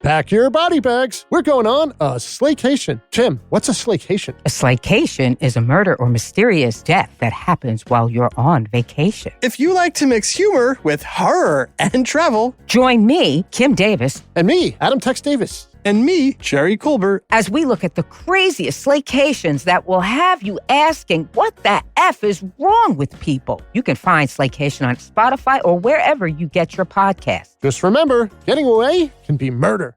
Pack your body bags. We're going on a slaycation. Tim, what's a slaycation? A slaycation is a murder or mysterious death that happens while you're on vacation. If you like to mix humor with horror and travel, join me, Kim Davis, and me, Adam Tex Davis, and me, Jerry Colbert, as we look at the craziest slaycations that will have you asking, what the F is wrong with people? You can find Slaycation on Spotify or wherever you get your podcasts. Just remember, getting away can be murder.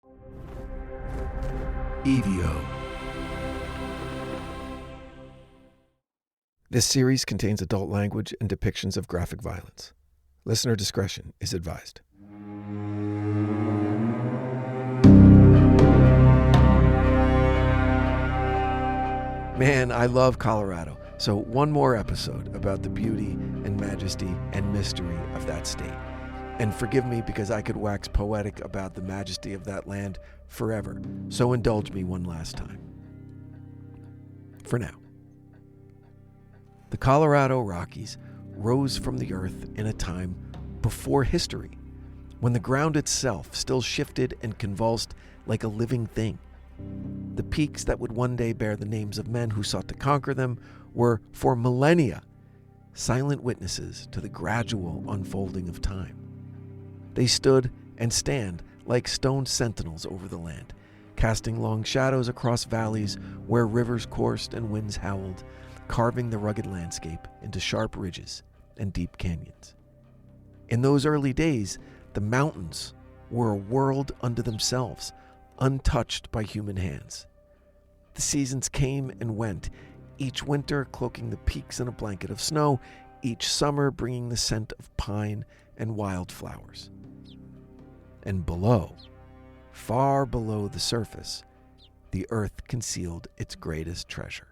EVO. This series contains adult language and depictions of graphic violence. Listener discretion is advised. Man, I love Colorado. So one more episode about the beauty and majesty and mystery of that state. And forgive me because I could wax poetic about the majesty of that land forever. So indulge me one last time. For now. The Colorado Rockies rose from the earth in a time before history, when the ground itself still shifted and convulsed like a living thing. The peaks that would one day bear the names of men who sought to conquer them were, for millennia, silent witnesses to the gradual unfolding of time. They stood and stand like stone sentinels over the land, casting long shadows across valleys where rivers coursed and winds howled, carving the rugged landscape into sharp ridges and deep canyons. In those early days, the mountains were a world unto themselves, untouched by human hands. The seasons came and went, each winter cloaking the peaks in a blanket of snow, each summer bringing the scent of pine and wildflowers. And below, far below the surface, the earth concealed its greatest treasure.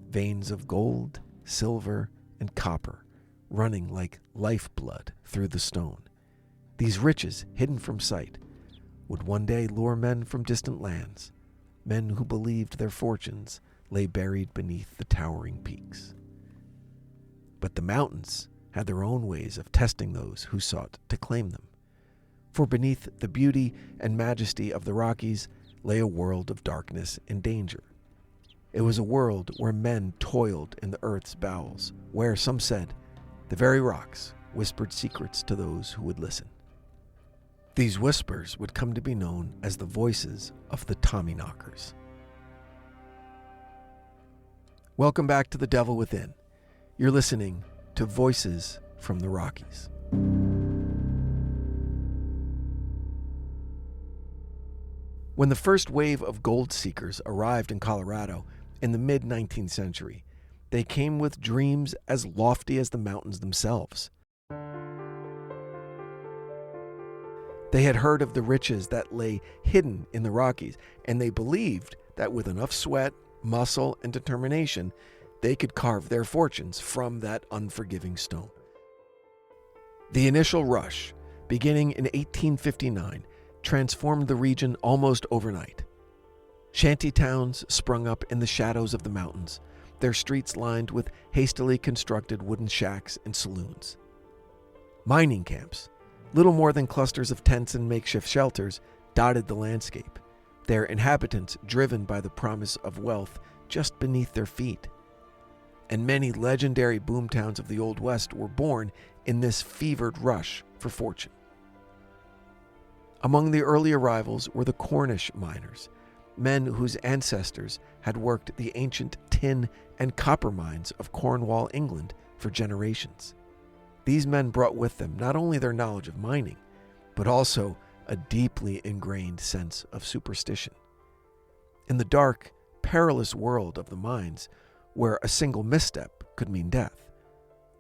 Veins of gold, silver, and copper running like lifeblood through the stone. These riches, hidden from sight, would one day lure men from distant lands, men who believed their fortunes lay buried beneath the towering peaks. But the mountains had their own ways of testing those who sought to claim them. For beneath the beauty and majesty of the Rockies lay a world of darkness and danger. It was a world where men toiled in the earth's bowels, where, some said, the very rocks whispered secrets to those who would listen. These whispers would come to be known as the voices of the Tommyknockers. Welcome back to The Devil Within. You're listening to Voices from the Rockies. When the first wave of gold seekers arrived in Colorado in the mid-19th century, they came with dreams as lofty as the mountains themselves. They had heard of the riches that lay hidden in the Rockies, and they believed that with enough sweat, muscle, and determination, they could carve their fortunes from that unforgiving stone. The initial rush, beginning in 1859, transformed the region almost overnight. Shanty towns sprung up in the shadows of the mountains, their streets lined with hastily constructed wooden shacks and saloons. Mining camps, little more than clusters of tents and makeshift shelters, dotted the landscape, their inhabitants driven by the promise of wealth just beneath their feet. And many legendary boomtowns of the Old West were born in this fevered rush for fortune. Among the early arrivals were the Cornish miners, men whose ancestors had worked the ancient tin and copper mines of Cornwall, England, for generations. These men brought with them not only their knowledge of mining, but also a deeply ingrained sense of superstition. In the dark, perilous world of the mines, where a single misstep could mean death,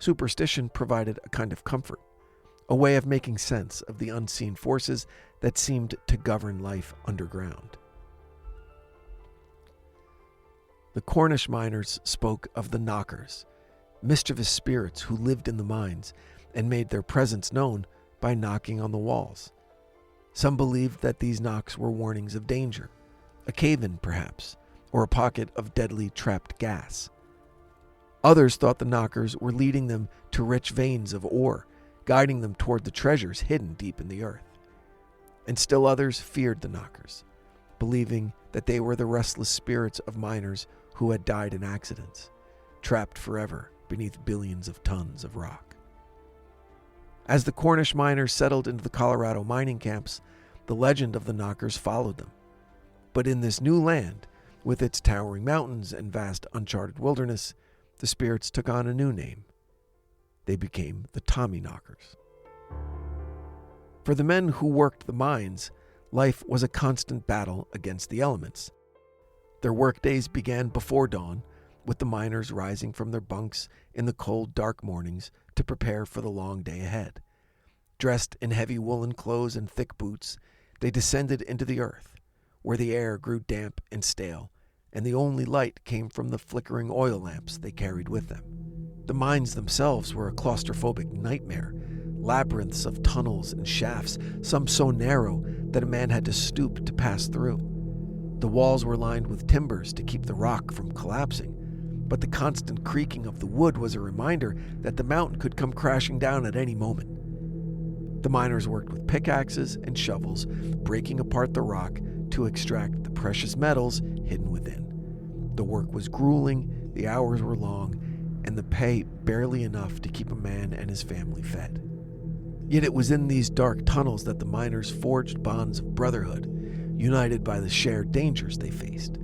superstition provided a kind of comfort, a way of making sense of the unseen forces that seemed to govern life underground. The Cornish miners spoke of the knockers, mischievous spirits who lived in the mines and made their presence known by knocking on the walls. Some believed that these knocks were warnings of danger, a cave-in perhaps, or a pocket of deadly trapped gas. Others thought the knockers were leading them to rich veins of ore, guiding them toward the treasures hidden deep in the earth. and still others feared the knockers, believing that they were the restless spirits of miners who had died in accidents, trapped forever beneath billions of tons of rock. As the Cornish miners settled into the Colorado mining camps, the legend of the knockers followed them. But in this new land, with its towering mountains and vast uncharted wilderness, the spirits took on a new name. They became the Tommyknockers. For the men who worked the mines, life was a constant battle against the elements. Their workdays began before dawn, with the miners rising from their bunks in the cold, dark mornings to prepare for the long day ahead. Dressed in heavy woolen clothes and thick boots, they descended into the earth, where the air grew damp and stale, and the only light came from the flickering oil lamps they carried with them. The mines themselves were a claustrophobic nightmare, labyrinths of tunnels and shafts, some so narrow that a man had to stoop to pass through. The walls were lined with timbers to keep the rock from collapsing, but the constant creaking of the wood was a reminder that the mountain could come crashing down at any moment. The miners worked with pickaxes and shovels, breaking apart the rock to extract the precious metals hidden within. The work was grueling, the hours were long, and the pay barely enough to keep a man and his family fed. Yet it was in these dark tunnels that the miners forged bonds of brotherhood, united by the shared dangers they faced.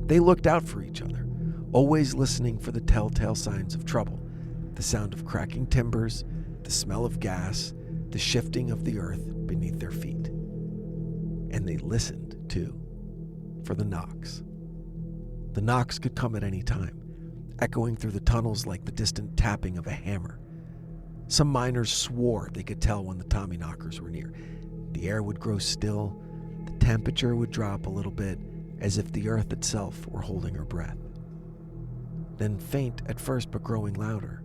They looked out for each other, always listening for the telltale signs of trouble, the sound of cracking timbers, the smell of gas, the shifting of the earth beneath their feet. And they listened, too, for the knocks. The knocks could come at any time, echoing through the tunnels like the distant tapping of a hammer. Some miners swore they could tell when the Tommyknockers were near. The air would grow still, the temperature would drop a little bit, as if the earth itself were holding her breath. Then, faint at first but growing louder,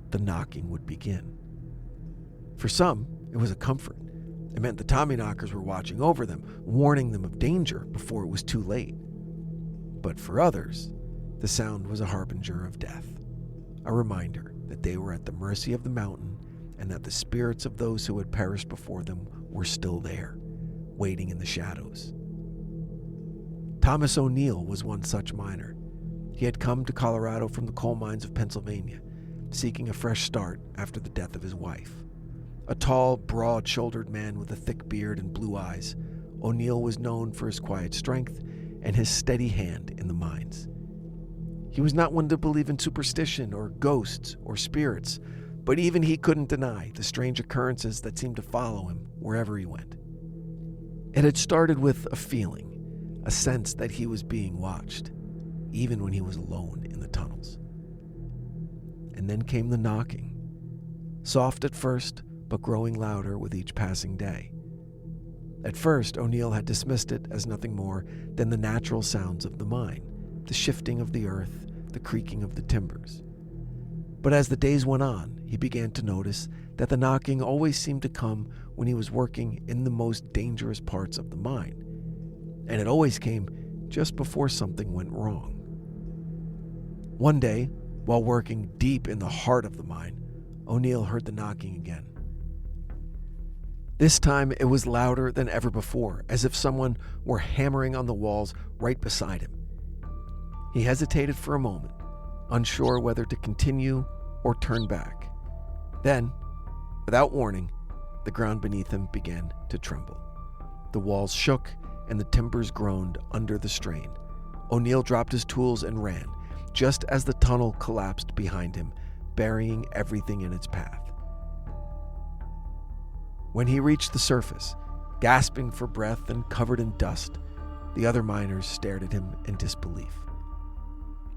the knocking would begin. For some, it was a comfort. It meant the Tommyknockers were watching over them, warning them of danger before it was too late. But for others, the sound was a harbinger of death, a reminder that they were at the mercy of the mountain and that the spirits of those who had perished before them were still there, waiting in the shadows. Thomas O'Neill was one such miner. He had come to Colorado from the coal mines of Pennsylvania, seeking a fresh start after the death of his wife. A tall, broad-shouldered man with a thick beard and blue eyes, O'Neill was known for his quiet strength and his steady hand in the mines. He was not one to believe in superstition or ghosts or spirits, but even he couldn't deny the strange occurrences that seemed to follow him wherever he went. It had started with a feeling, a sense that he was being watched, even when he was alone in the tunnels. And then came the knocking, soft at first, but growing louder with each passing day. At first, O'Neill had dismissed it as nothing more than the natural sounds of the mine, the shifting of the earth, the creaking of the timbers. But as the days went on, he began to notice that the knocking always seemed to come when he was working in the most dangerous parts of the mine, and it always came just before something went wrong. One day, while working deep in the heart of the mine, O'Neill heard the knocking again. This time it was louder than ever before, as if someone were hammering on the walls right beside him. He hesitated for a moment, unsure whether to continue or turn back. Then, without warning, the ground beneath him began to tremble. The walls shook and the timbers groaned under the strain. O'Neill dropped his tools and ran, just as the tunnel collapsed behind him, burying everything in its path. When he reached the surface, gasping for breath and covered in dust, the other miners stared at him in disbelief.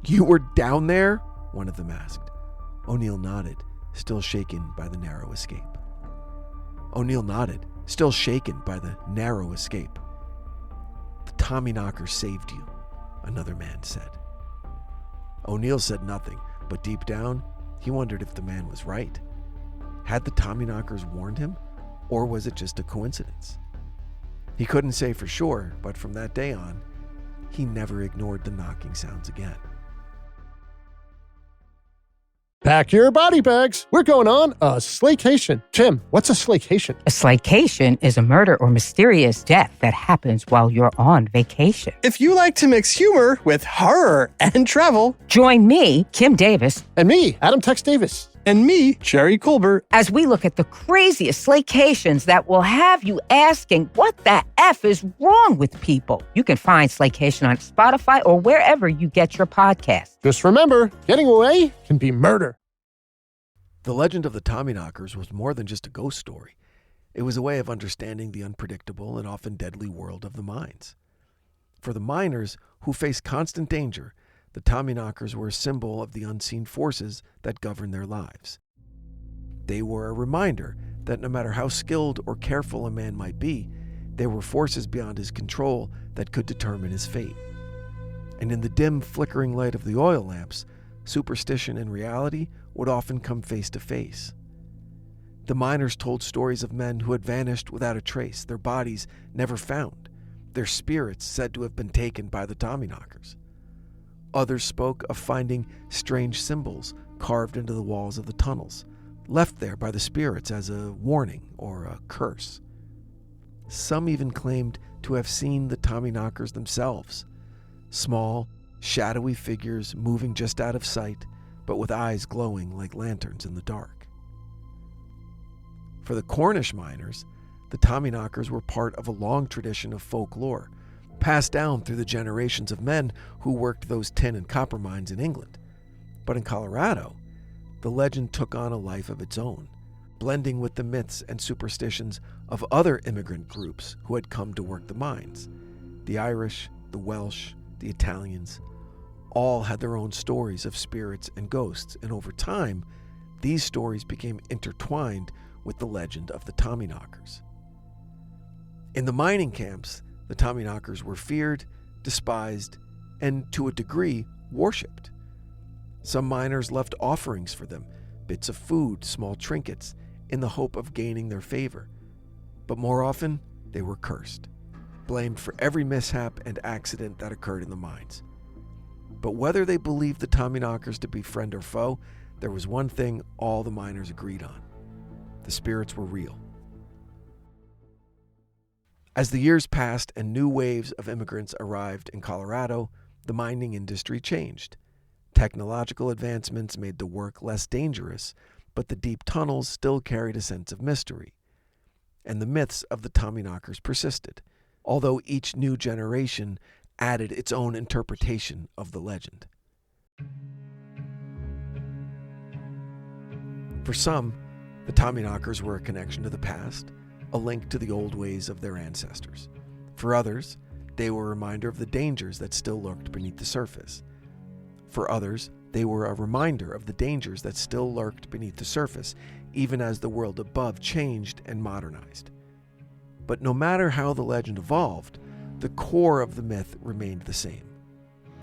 "You were down there?" one of them asked. O'Neill nodded, still shaken by the narrow escape. "The Tommyknockers saved you," another man said. O'Neill said nothing, but deep down, he wondered if the man was right. Had the Tommyknockers warned him? Or was it just a coincidence? He couldn't say for sure, but from that day on, he never ignored the knocking sounds again. Pack your body bags. We're going on a slaycation. Tim, what's a slaycation? A slaycation is a murder or mysterious death that happens while you're on vacation. If you like to mix humor with horror and travel, Join me, Kim Davis, And me, Adam Tex Davis. and me, Jerry Colbert, as we look at the craziest slaycations that will have you asking, what the F is wrong with people? You can find Slaycation on Spotify or wherever you get your podcasts. Just remember, getting away can be murder. The legend of the Tommyknockers was more than just a ghost story. It was a way of understanding the unpredictable and often deadly world of the mines. For the miners who faced constant danger, the Tommyknockers were a symbol of the unseen forces that govern their lives. They were a reminder that no matter how skilled or careful a man might be, there were forces beyond his control that could determine his fate. And in the dim, flickering light of the oil lamps, superstition and reality would often come face to face. The miners told stories of men who had vanished without a trace, their bodies never found, their spirits said to have been taken by the Tommyknockers. Others spoke of finding strange symbols carved into the walls of the tunnels, left there by the spirits as a warning or a curse. Some even claimed to have seen the Tommyknockers themselves, small, shadowy figures moving just out of sight, but with eyes glowing like lanterns in the dark. For the Cornish miners, the Tommyknockers were part of a long tradition of folklore, passed down through the generations of men who worked those tin and copper mines in England. But in Colorado, the legend took on a life of its own, blending with the myths and superstitions of other immigrant groups who had come to work the mines. The Irish, the Welsh, the Italians, all had their own stories of spirits and ghosts, and over time, these stories became intertwined with the legend of the Tommyknockers. In the mining camps, the Tommyknockers were feared, despised, and to a degree, worshipped. Some miners left offerings for them, bits of food, small trinkets, in the hope of gaining their favor. But more often, they were cursed, blamed for every mishap and accident that occurred in the mines. But whether they believed the Tommyknockers to be friend or foe, there was one thing all the miners agreed on. The spirits were real. As the years passed and new waves of immigrants arrived in Colorado, the mining industry changed. Technological advancements made the work less dangerous, but the deep tunnels still carried a sense of mystery. And the myths of the Tommyknockers persisted, although each new generation added its own interpretation of the legend. For some, the Tommyknockers were a connection to the past, a link to the old ways of their ancestors. For others, they were a reminder of the dangers that still lurked beneath the surface. For others, they were a reminder of the dangers that still lurked beneath the surface, even as the world above changed and modernized. But no matter how the legend evolved, the core of the myth remained the same.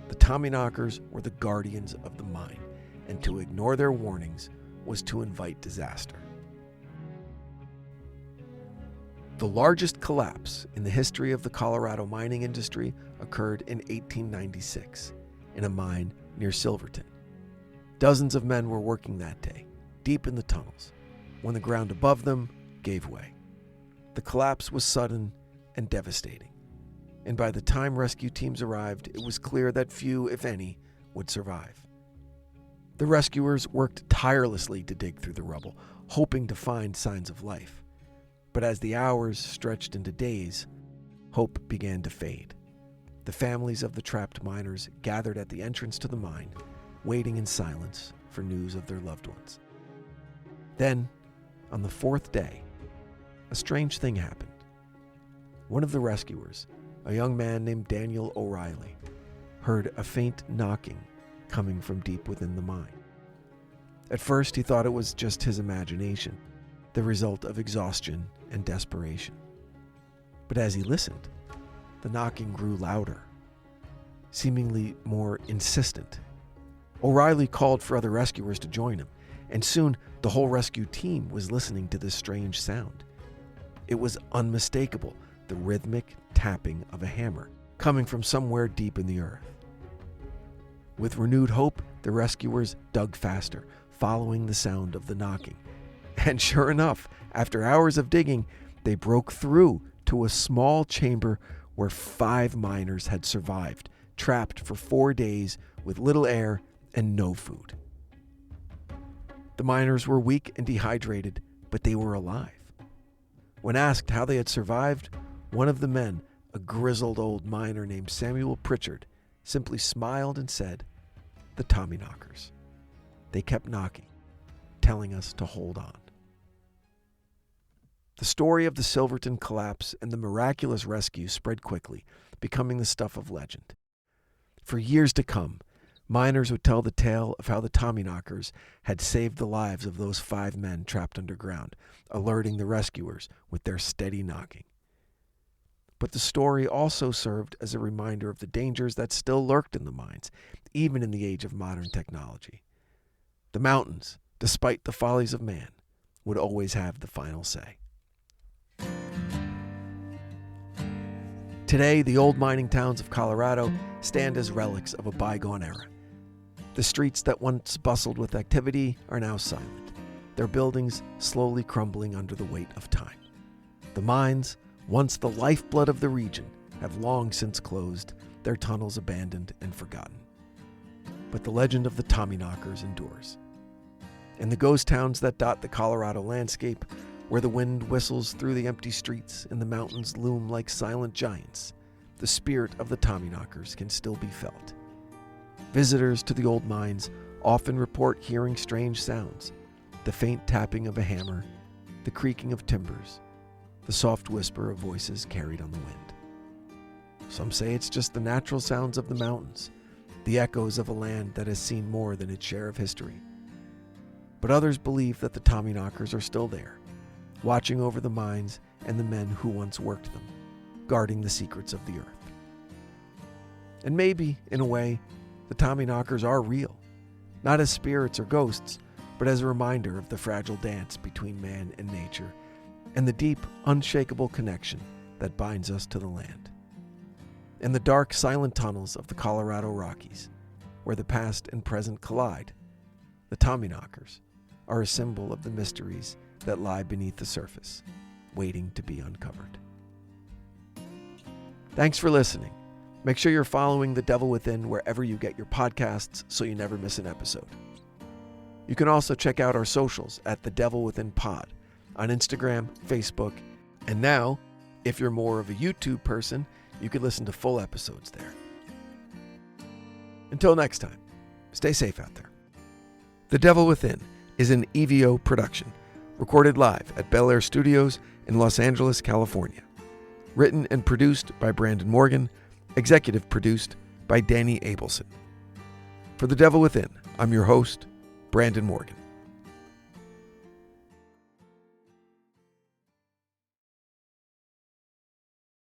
The Tommyknockers were the guardians of the mine, and to ignore their warnings was to invite disaster. The largest collapse in the history of the Colorado mining industry occurred in 1896 in a mine near Silverton. Dozens of men were working that day, deep in the tunnels, when the ground above them gave way. The collapse was sudden and devastating, and by the time rescue teams arrived, it was clear that few, if any, would survive. The rescuers worked tirelessly to dig through the rubble, hoping to find signs of life. But as the hours stretched into days, hope began to fade. The families of the trapped miners gathered at the entrance to the mine, waiting in silence for news of their loved ones. Then, on the fourth day, a strange thing happened. One of the rescuers, a young man named Daniel O'Reilly, heard a faint knocking coming from deep within the mine. At first, he thought it was just his imagination, the result of exhaustion and desperation. But as he listened, the knocking grew louder, seemingly more insistent. O'Reilly called for other rescuers to join him, and soon the whole rescue team was listening to this strange sound. It was unmistakable, the rhythmic tapping of a hammer coming from somewhere deep in the earth. With renewed hope, the rescuers dug faster, following the sound of the knocking. And sure enough, after hours of digging, they broke through to a small chamber where 5 miners had survived, trapped for 4 days with little air and no food. The miners were weak and dehydrated, but they were alive. When asked how they had survived, one of the men, a grizzled old miner named Samuel Pritchard, simply smiled and said, "The Tommyknockers. They kept knocking, telling us to hold on." The story of the Silverton collapse and the miraculous rescue spread quickly, becoming the stuff of legend. For years to come, miners would tell the tale of how the Tommyknockers had saved the lives of those 5 men trapped underground, alerting the rescuers with their steady knocking. But the story also served as a reminder of the dangers that still lurked in the mines, even in the age of modern technology. The mountains, despite the follies of man, would always have the final say. Today, the old mining towns of Colorado stand as relics of a bygone era. The streets that once bustled with activity are now silent, their buildings slowly crumbling under the weight of time. The mines, once the lifeblood of the region, have long since closed, their tunnels abandoned and forgotten. But the legend of the Tommyknockers endures. In the ghost towns that dot the Colorado landscape, where the wind whistles through the empty streets and the mountains loom like silent giants, the spirit of the Tommyknockers can still be felt. Visitors to the old mines often report hearing strange sounds, the faint tapping of a hammer, the creaking of timbers, the soft whisper of voices carried on the wind. Some say it's just the natural sounds of the mountains, the echoes of a land that has seen more than its share of history. But others believe that the Tommyknockers are still there, watching over the mines and the men who once worked them, guarding the secrets of the earth. And maybe, in a way, the Tommyknockers are real, not as spirits or ghosts, but as a reminder of the fragile dance between man and nature, and the deep, unshakable connection that binds us to the land. In the dark, silent tunnels of the Colorado Rockies, where the past and present collide, the Tommyknockers are a symbol of the mysteries that lie beneath the surface, waiting to be uncovered. Thanks for listening. Make sure you're following The Devil Within wherever you get your podcasts so you never miss an episode. You can also check out our socials at The Devil Within Pod on Instagram, Facebook, and now, if you're more of a YouTube person, you can listen to full episodes there. Until next time, stay safe out there. The Devil Within is an EVO production, recorded live at Bel Air Studios in Los Angeles, California. Written and produced by Brandon Morgan, executive produced by Danny Abelson. For The Devil Within, I'm your host, Brandon Morgan.